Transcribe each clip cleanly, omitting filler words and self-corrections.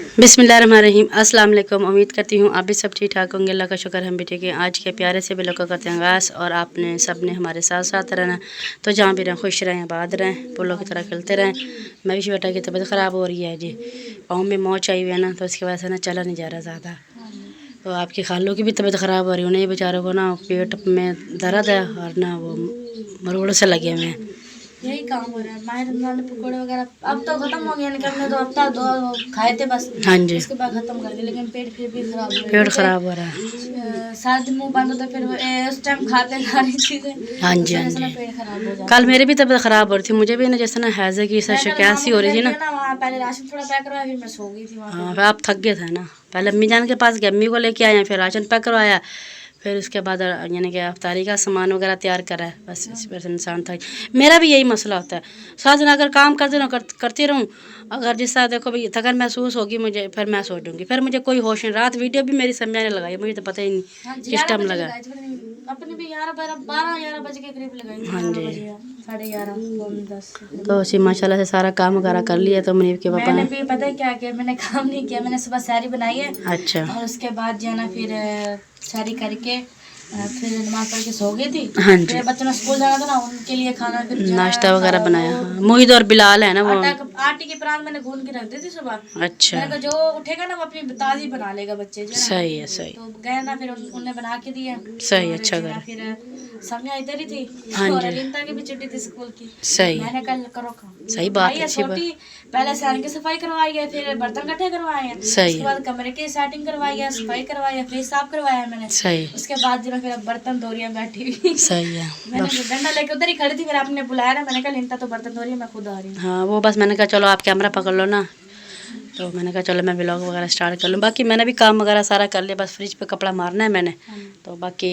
बिस्मिल्लाहिर्रहमानिर्रहीम। अस्सलाम वालेकुम। उम्मीद करती हूँ आप भी सब ठीक ठाक होंगे। अल्लाह का शुक्र हम भी ठीक हैं। आज के प्यारे से ब्लॉग करते हैं आगाज़ और आपने सब ने हमारे साथ साथ रहना, तो जहाँ भी रहें खुश रहें, आबाद रहें, फूलों की तरह खिलते रहें। मैं भी बेटा की तबीयत ख़राब हो रही है जी, पाँव में मोच आई हुई है ना, तो इसकी वजह से ना चला नहीं जा रहा ज़्यादा। तो आपकी खालों की भी तबीयत ख़राब हो रही है, उन्हें बेचारों को ना पेट में दर्द है और ना वो मरोड़ से लगे हुए हैं। यही काम हो रहा है। माहिर रमजान पकौड़े वगैरह अब तो खत्म हो गया, हमने तो हफ्ता दो खाए थे बस। हाँ जी, उसके बाद खत्म कर दिए, लेकिन पेट फिर भी खराब हो रहा है। पेट ख़राब हो रहा है। सारा दिन मुंह बंद होता है, फिर उस टाइम खाते सारी चीजें। हाँ जी, हाँ जी। पेट खराब हो जाता है। कल मेरी भी तबीयत ख़राब हो रही थी, मुझे भी ना जैसे ना हैज़े की शिकायत सी हो रही थी ना। वहाँ पहले राशन थोड़ा पैक करवाया, फिर मैं सो गई थी वहाँ। हाँ, फिर आप थक गए थे ना। पहले अम्मी जान के पास गए, अम्मी को लेके आए, फिर राशन पैक करवाया, फिर उसके बाद यानी कि अफ्तारी का सामान वगैरह तैयार करा है। बस इस पर इंसान था। मेरा भी यही मसला होता है, सारा दिन अगर काम करते रहूँ करती रहूँ, अगर जिस तरह देखो भाई थकन महसूस होगी मुझे, फिर मैं सो जाऊँगी, फिर मुझे कोई होश नहीं। रात वीडियो भी मेरी समझ नहीं लगाई, मुझे तो पता ही नहीं किस टाइम लगा। अपने भी 12-11 बजे के करीब लगाई। हाँ जी, 11:30 तो उसी माशाल्लाह से सारा काम वगैरह कर लिया। तो मुनीब के पापा मैंने भी पता है क्या किया, मैंने काम नहीं किया। मैंने सुबह सैरी बनाई है, अच्छा, और उसके बाद जो है ना फिर सैरी करके फिर नमाज पढ़ के सो गई थी। हाँ जी, फिर बच्चों ने स्कूल जाना था ना, उनके लिए खाना फिर नाश्ता वगैरह बनाया। हाँ, मोहित और बिलाल है ना वो। आटे की परांठ मैंने गूंद के रख दी थी सुबह। अच्छा, मैंने कहा जो उठेगा ना वो अपनी ताजी बना लेगा बच्चे जो है ना। सही है, सही, तो गए ना, फिर उन्होंने बना के दिया। सही, अच्छा कर। फिर समिया इधर ही थी, हाँ और जी, अलिंता की भी छुट्टी थी स्कूल की। सही, मैंने कल करो काम। सही बात है, आई है अच्छी बात, छोटी, पहले सैन की सफाई करवाई है, फिर बर्तन इकट्ठे करवाए हैं, सही उसके बाद कमरे की सेटिंग करवाई है, सफाई करवाई है, फ्रिज साफ करवाया है मैंने। सही, उसके बाद जो है फिर अब बर्तन धो रही है बैठी हुई। सही है। मैंने डंडा लेके उधर ही खड़ी थी, फिर आपने बुलाया ना, मैंने कहा लिंता तो बर्तन धो रही है, मैं खुद आ रही हूँ। हाँ, वो बस मैंने कहा चलो आप कैमरा पकड़ लो ना, तो मैंने कहा चलो मैं व्लॉग वगैरह स्टार्ट कर लूँ। बाकी मैंने भी काम वगैरह सारा कर लिया, बस फ्रिज पे कपड़ा मारना है मैंने, तो बाकी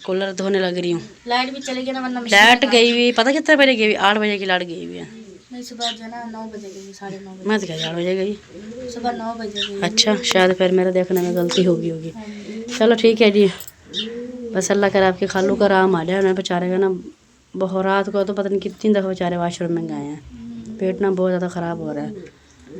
कूलर धोने लग रही हूँ। लाइट भी चली गई ना, वरना लाइट गई हुई, पता कितने बजे गई हुई? 8 बजे की लाइट गई हुई है। नहीं, सुबह जो है ना 9 बजे गई, 9:30 बजे। मैं तो क्या 8 बजे गई, सुबह 9 बजे गई। अच्छा, शायद फिर मेरे देखने में गलती होगी। चलो ठीक है जी, बस अल्लाह करे आपकी खालू का आराम आ जाए। उन्हें बेचारे का ना बहुत रात को तो पता नहीं कितनी दफ़ा बेचारे वाशरूम में गए हैं, पेट ना बहुत ज़्यादा ख़राब हो रहा है।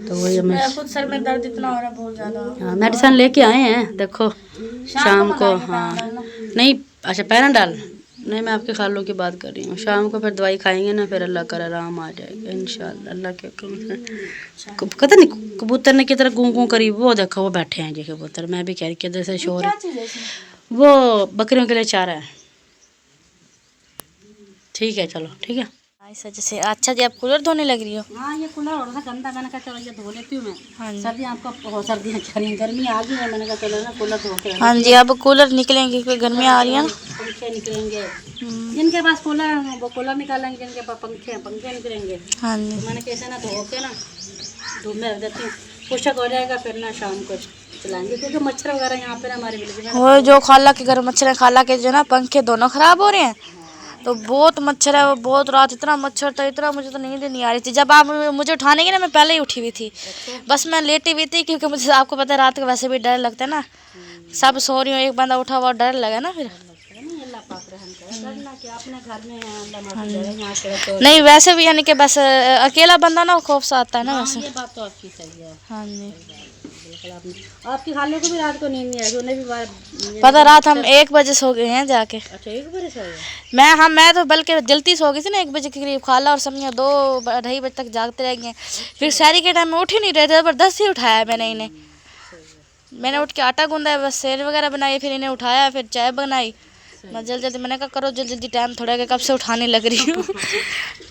तो वही हमें खुद सर में दर्द इतना हो रहा है बहुत ज़्यादा। हाँ, मेडिसन लेके आए हैं, देखो शाम को। हाँ, नहीं, अच्छा पैराडाल नहीं, मैं आपके खालों की बात कर रही हूँ। शाम को फिर दवाई खाएंगे ना, फिर अल्लाह कर आराम आ जाएगा इंशाल्लाह, अल्लाह के हुक्म से। पता नहीं कबूतर ने की तरह गूं गूं करी, वो देखो वो बैठे हैं जी कबूतर। मैं भी कह रही किधर से शोर, वो बकरियों के लिए चारा है। ठीक है, चलो ठीक है। ऐसा जैसे अच्छा जी, आप कूलर धोने लग रही हो? हाँ, ये कूलर हो रहा था गंदा, मैंने कहा चलो ये धो लेती हूँ मैं। हाँ जी, सर्दियाँ आपको सर्दियाँ चली, गर्मी आ गई है, मैंने कहा चलो ना कूलर धो के। हाँ जी, अब कूलर निकलेंगे क्योंकि गर्मी आ रही है ना। पंखे निकलेंगे, जिनके पास कूलर है वो कूलर निकालेंगे, जिनके पास पंखे हैं पंखे निकलेंगे। हाँ जी, तो मैंने कैसे ना धो के ना धूप में रख देती हूँ, खुशक हो जाएगा, फिर ना शाम को चलाएंगे, क्योंकि मच्छर वगैरह यहाँ पे ना हमारे विलेज में। वो जो खाला के घर मच्छर है, खाला के जो ना पंखे दोनों खराब हो रहे हैं, तो बहुत मच्छर है। वो बहुत रात इतना मच्छर था, इतना, मुझे तो नींद नहीं आ रही थी। जब आप मुझे उठाने गए ना, मैं पहले ही उठी हुई थी, बस मैं लेटी हुई थी, क्योंकि मुझे आपको पता है रात को वैसे भी डर लगता है ना। सब सो रही हूँ, एक बंदा उठा हुआ, डर लगा ना फिर। नहीं वैसे भी यानी कि बस अकेला बंदा ना खौफ सा आता है ना वैसे। ये बात तो आपकी सही है। हाँ जी, आपकी खाले को भी रात को नींद नहीं आई, उन्हें भी पता रात हम 1 बजे सो गए हैं जाके। अच्छा, 1 बजे सो गए? मैं तो बल्कि जल्दी सो गई थी ना, 1 बजे के करीब। खाला और समिया 2-2:30 बजे तक जागते रह गए। फिर शहरी के टाइम में उठ ही नहीं रहे थे, ज़बरदस्ती उठाया मैंने इन्हें। मैंने उठ के आटा गूंदा, बस सेल वगैरह बनाई, फिर इन्हें उठाया, फिर चाय बनाई। मैं जल्दी मैंने कहा करो जल्दी टाइम थोड़ा, कब से उठाने लग रही हूँ।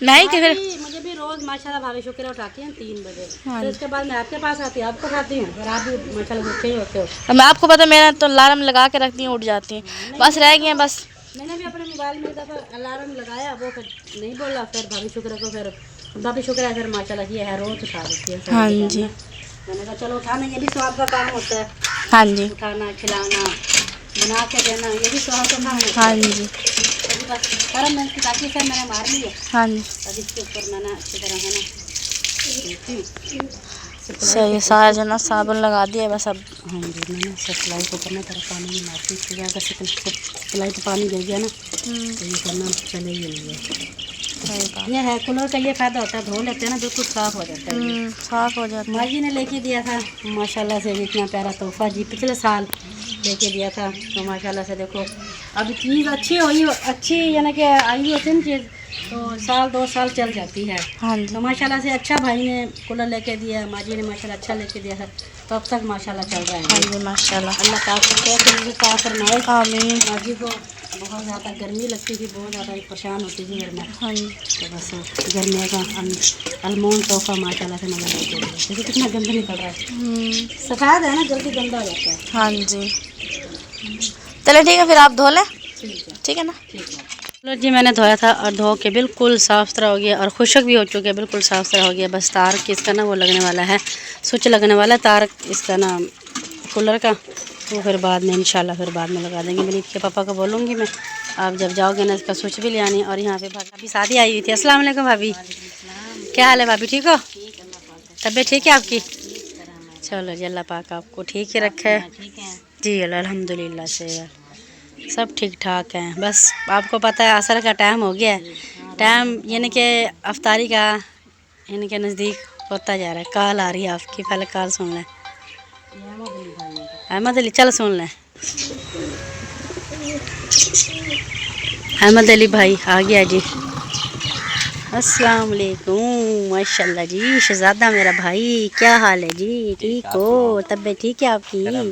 नहीं कि फिर मुझे भी रोज़ माशाल्लाह भाभी शुक्र उठाती हैं 3 बजे। तो उसके बाद मैं आपके पास आती हूँ, आपको उठाती हूँ, फिर आप भी माशाल्लाह उठते ही होते हो। मैं आपको पता, मेरा तो अलार्म लगा के रखती हूँ, उठ जाती हैं। बस रह गई हैं बस। मैंने भी अपने मोबाइल में एक दफ़ा अलार्म लगाया, वो फिर नहीं बोला, फिर भाभी शुक्र को फिर भाभी शुक्र है, फिर माशाल्लाह ये है रोज़ उठा देती है। हाँ जी, मैंने कहा चलो उठाना, ये भी स्वाब का काम होता है। हाँ जी, उठाना, खिलाना, बना के देना, ये भी स्वाब का काम होता है। हाँ जी, बस सारा मैंने ताकि से मैंने मार ली है। हाँ जी, अब इसके ऊपर मैंने अच्छी तरह है ना सही है। सारा जो ना साबुन लगा दिया बस अब। हाँ जी, मैंने सप्लाई को करना तरह पानी नहीं मारती, इसके ज़्यादा सप्लाई तो पानी गिर गया ना, तो ये करना चलेगी नहीं है। सही बात। ये है कूलर का ये फ़ायदा होता है, धो लेते हैं ना बिल्कुल साफ़ हो जाता है। साफ हो जाता है। माँ जी ने लेके दिया था माशाल्लाह से, इतना प्यारा तोहफा जी, पिछले साल लेके दिया था। तो माशाल्लाह से देखो अब चीज़ अच्छी हुई, अच्छी यानी कि आई होती है ना चीज़, तो साल 2 साल चल जाती है। हाँ जी। तो माशाल्लाह से अच्छा भाई ने कूलर लेके दिया, माँ जी ने माशाल्लाह अच्छा लेके दिया है, तो अब तक माशाल्लाह चल रहा हाँ है। जी माशाल्लाह। अल्लाह पाक फरमाए। आमीन। माँ जी को बहुत ज़्यादा गर्मी लगती थी, बहुत ज़्यादा परेशान होती थी घर में। हाँ जी। तो बस गर्मियों का अनमोल तोहफा माशाल्लाह से मजा लेके दिया। देखो कितना गंदा निकल रहा है, सफ़ेद है ना, जल्दी गंदा हो जाता है। हाँ जी। चलो ठीक है, फिर आप धो लें। ठीक है ना। ठीक है। चलो जी, मैंने धोया था और धो के बिल्कुल साफ़ सुथरा हो गया और खुशक भी हो चुका है, बिल्कुल साफ़ सुथरा हो गया। बस तार की इसका ना वो लगने वाला है, स्विच लगने वाला है तार इसका ना कूलर का, तो फिर बाद में इंशाल्लाह फिर बाद में लगा देंगे। मेरी के पापा को बोलूँगी मैं, आप जब जाओगे ना इसका स्विच भी ले आनी। और यहाँ पे भाभी शादी आई हुई थी। अस्सलाम वालेकुम भाभी, क्या हाल है भाभी, ठीक हो? तबीयत ठीक है आपकी? चलो जी, अल्लाह पाक आपको ठीक ही रखे जी। अल्हम्दुलिल्लाह से सब ठीक ठाक हैं। बस आपको पता है असर का टाइम हो गया है, टाइम यानी कि अफ्तारी का यानी कि नज़दीक होता जा रहा है। कॉल आ रही है आपकी, पहले कॉल सुन लें। अहमद अली, चलो सुन लें। अहमद अली भाई आ गया जी। अस्सलाम वालेकुम, माशाल्लाह जी, शहजादा मेरा भाई, क्या हाल है जी? ठीक हो? तबीयत ठीक है आपकी?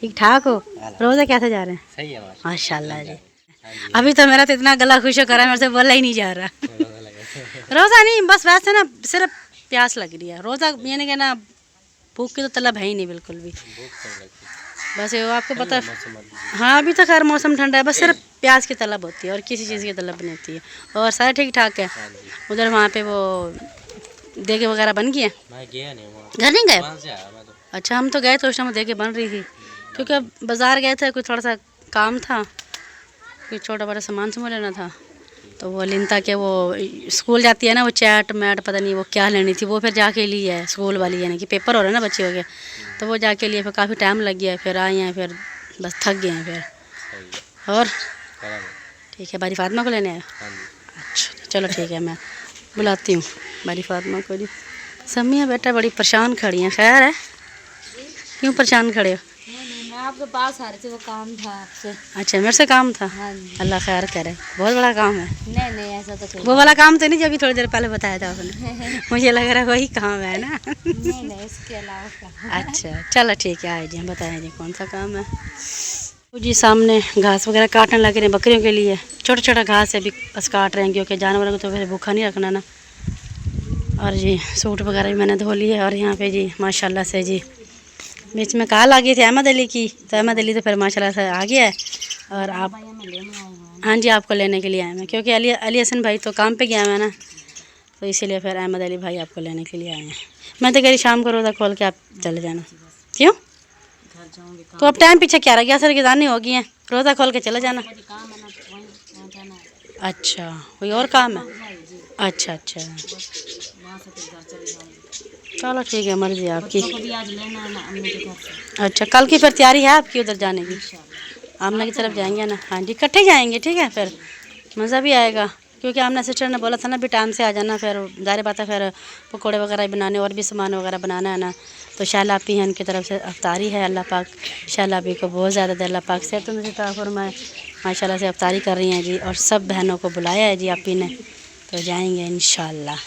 ठीक ठाक हो? रोज़ा कैसे जा रहे हैं? सही है माशाल्लाह जी। अभी तो मेरा तो इतना गला खुश हो करा, मेरे से बोला ही नहीं जा रहा। रोज़ा नहीं, बस वैसे ना सिर्फ प्यास लग रही है। रोज़ा यानी कि ना भूख की तो तलब है ही नहीं बिल्कुल भी। बस ये आपको पता है, हाँ अभी तो खैर मौसम ठंडा है, बस सिर्फ प्याज की तलब होती है और किसी चीज़ की तलब नहीं होती है। और सारे ठीक ठाक है। उधर वहाँ पे वो देगे वगैरह बन गई है? मैं गया नहीं वहाँ, घर नहीं गए? वहाँ से आया मैं तो। अच्छा, हम तो गए तो उस टाइम देगे बन रही थी, क्योंकि बाज़ार गए थे, कोई थोड़ा सा काम था, कोई छोटा बड़ा सामान समझ लेना था। तो वो लिंता के वो स्कूल जाती है ना, वो चैट मैट पता नहीं वो क्या लेनी थी, वो फिर जाके ली है स्कूल वाली, यानी कि पेपर हो रहा है ना बच्चे हो गए, तो वो जाके लिए, फिर काफ़ी टाइम लग गया, फिर आए हैं, फिर बस थक गए हैं फिर। और ठीक है, बारी फातिमा को लेने आए? अच्छा चलो ठीक है, मैं बुलाती हूँ बारी फातिमा को जी। समिया बेटा बड़ी परेशान खड़ी हैं, खैर है? क्यों परेशान खड़े हो? मैं आपके पास आ रही थी, वो काम था आपसे। अच्छा, मेरे से काम था? हाँ जी। अल्लाह खैर करे, बहुत बड़ा काम है। नहीं ऐसा तो वो वाला काम तो नहीं जो अभी थोड़ी देर पहले बताया था आपने? मुझे लग रहा है वही काम है ना। नहीं इसके अलावा। अच्छा चलो ठीक है, आए जी, हम बताएं जी कौन सा काम है। तो जी सामने घास वगैरह काटने लगे हैं बकरियों के लिए, छोटा छोटा घास है, अभी बस काट रहे हैं, क्योंकि जानवरों को तो वैसे भूखा नहीं रखना ना। और जी सूट वगैरह भी मैंने धो लिए। और यहाँ पे जी माशाल्लाह से जी बीच में कॉल आ गई थी अहमद अली की, तो अहमद अली तो फिर माशाल्लाह से आ गया है। और आप? हाँ जी, आपको लेने के लिए आए हैं, क्योंकि अली हसन भाई तो काम पे गया है ना, तो इसीलिए फिर अहमद अली भाई आपको लेने के लिए आए हैं। मैं तो कह रही शाम को रोज़ा खोल के आप चले जाना। क्यों? तो अब टाइम पीछे क्या रह गया, सर की दानी हो गई है, रोज़ा खोल के चले जाना। अच्छा, कोई और काम है? अच्छा अच्छा चलो ठीक है, मर्जी आपकी। अच्छा, कल की फिर तैयारी है आपकी उधर जाने की? आमना की तरफ जाएंगे ना? हाँ जी, इकट्ठे जाएंगे, ठीक है, फिर मज़ा भी आएगा, क्योंकि आमना सिस्टर ने बोला था ना भी टाइम से आ जाना, फिर ज़ाहिर बात है फिर पकौड़े वगैरह बनाने और भी सामान वगैरह बनाना है ना। तो शाला आपी है, उनकी तरफ से अफ्तारी है, अल्लाह पाक शाला आपी को बहुत ज़्यादा अल्लाह पाक से तो मुझे फरमाए, माशाल्लाह से अफ्तारी कर रही हैं जी। और सब बहनों को बुलाया है जी आपी ने, तो जाएंगे इंशाल्लाह।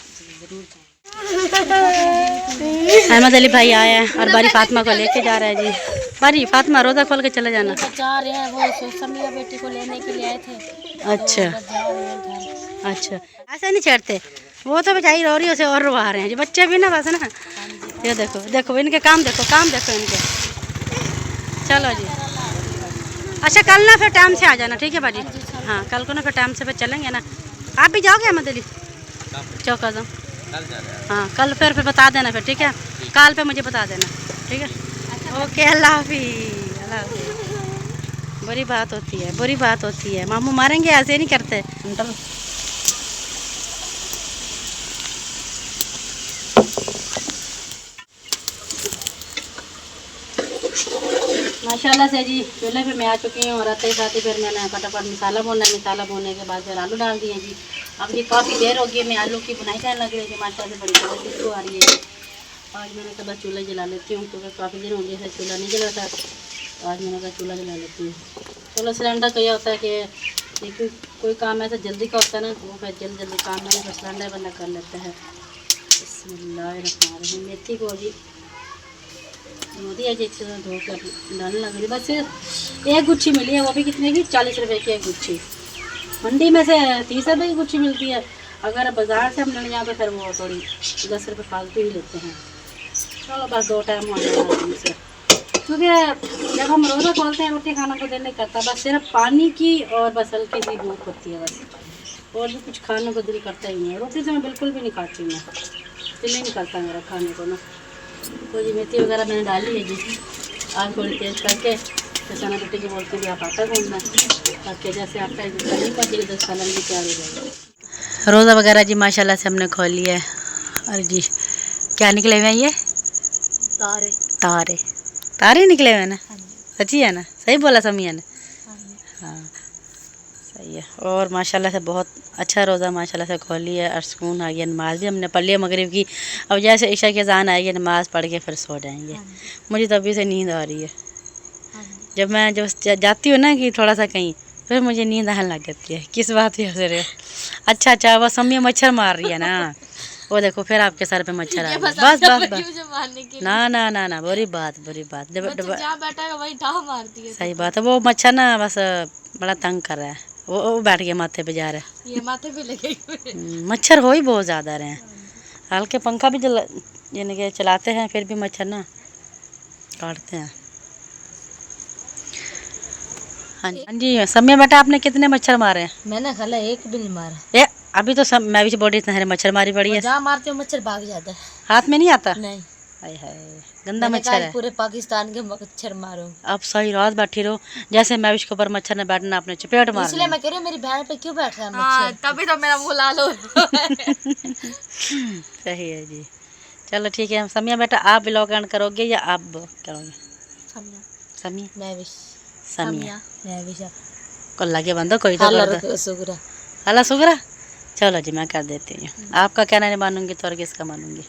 अहमद अली भाई आए हैं और बारी फातिमा को लेके जा रहा है जी। बारी फातिमा रोज़ा खोल के चले जाना। जा रहे हैं, वो समिया बेटी को लेने के लिए आए थे। अच्छा अच्छा, ऐसे नहीं छेड़ते, वो तो बेचारी रो रही है, उसे और रुआ रहे हैं जी बच्चे भी ना, बस ना। ये देखो देखो इनके काम देखो, काम देखो इनके। चलो जी, अच्छा कल ना फिर टाइम से आ जाना, ठीक है बाजी? हाँ कल को ना फिर टाइम से फिर चलेंगे ना। आप भी जाओगे अहमद अली चौक आज़म? हाँ कल फिर बता देना फिर, ठीक है? कल पे मुझे बता देना, ठीक है? ओके, अल्लाह हाफिज़, अल्लाह हाफिज़। बुरी बात होती है, बुरी बात होती है, मामू मारेंगे, ऐसे नहीं करते। माशाल्लाह से जी चूल्हे पे मैं आ चुकी हूँ और आते ही साथ ही फिर मैंने फटाफट मसाला भूना है, मसाला भूनने के बाद फिर आलू डाल दिए जी। अब ये काफ़ी देर हो गई, मैं आलू की बुनाई करने लग रही थी, माशाल्लाह से बड़ी जबरदस्त खुशबू आ रही है। आज मैंने कहा बस चूल्हा जला लेती हूँ, क्योंकि काफ़ी दिन हो गए थे चूल्हा नहीं जला था। तो आज मैंने कहा चूल्हा जला लेती हूँ। चलो सिलेंडर का यह होता है कि लेकिन कोई काम ऐसा जल्दी का होता है ना, तो वो फिर जल्दी काम मैंने फिर सिलेंडर बंदा कर लेता है। बिस्मिल्लाहिर्रहमानिर्रहीम। मेथी को जी मोदी है जी अच्छे से धो कर डालने लग रही। बस एक गुच्छी मिली है, वो भी कितने की, 40 रुपए की एक गुच्छी। मंडी में से 30 रुपए की गुच्छी मिलती है, अगर बाज़ार से हम लेने जाए तो फिर वो थोड़ी 10 रुपये फालतू ही लेते हैं। चलो बस 2 टाइम हो जाएगा से, क्योंकि जब हम रोज़ा खोलते हैं रोटी खाना को दिल नहीं करता, बस सिर्फ पानी की और बस हल्की सी भूख होती है बस, और भी कुछ खाने को दिल करता ही नहीं है। रोटी से मैं बिल्कुल भी नहीं खाती, मैं दिल ही नहीं करता मेरा खाने को ना। तो जी मेथी वगैरह मैंने डाली है जी, आज थोड़ी तेज़ करके तो चना बेटे के बोलते हैं आप आटा गूंदना, ताकि जैसे आटा नहीं पड़ेगी तो सालन भी तैयार हो जाएगा। रोज़ा वगैरह जी माशाल्लाह से हमने खोल लिया है। और जी क्या निकले हुए हैं ये? तारे तारे तारे निकले हुए हैं ना? सच्ची है ना? सही बोला समिया ने? हाँ सही है। और माशाल्लाह से बहुत अच्छा रोज़ा माशाल्लाह से खोल लिया है, और सुकून आ गया। नमाज भी हमने पढ़ लिया मगरिब की, अब जैसे ईशा की अज़ान आएगी नमाज़ पढ़ के फिर सो जाएंगे। मुझे तो अभी से नींद आ रही है। जब मैं जाती हूँ ना कि थोड़ा सा कहीं, फिर मुझे नींद आने लग जाती है। किस बात पे हंस रहे हो? अच्छा अच्छा, वो समिया मच्छर मार रही है ना, वो देखो फिर आपके सर पे मच्छर आ गया। बस बस बस, ना ना ना ना, बुरी बात बुरी बात। सही बात है, वो मच्छर ना बस बड़ा तंग कर रहा है, वो बैठ गया माथे पे जा रहा है, ये माथे पे लगे हुए। मच्छर हो ही बहुत ज़्यादा रहे हैं। हल्के पंखा भी यानी कि चलाते हैं, फिर भी मच्छर ना काटते हैं। हाँ जी समिया बेटा, आपने कितने मच्छर मारे हैं? मैंने खाला एक भी नहीं मारा। ए अभी तो सब मैं भी बॉडी इतने मच्छर मारी पड़ी है। जहाँ मारते हो मच्छर भाग जाता है, हाथ में नहीं आता? नहीं। हाय हाय गंदा मच्छर है। पूरे पाकिस्तान के मच्छर मारो। अब सही रात बैठी रहो, जैसे मैं उसके ऊपर मच्छर ने बैठना, अपने चपेट मार। इसलिए मैं कह रही हूँ मेरी बहन पे क्यों बैठ रहा है मच्छर? तभी तो मेरा मुँह लाल हो। सही है जी। चलो ठीक है समिया बेटा, आप ब्लॉग एंड करोगे या आप करोगे? समिया मैं भी समिया मैं भी को लगे बंदो कोई तो कर दो। सुगरा अल्लाह सुगरा। चलो जी मैं कर देती हूँ, आपका कहना नहीं मानूंगी तो और किसका मानूंगी।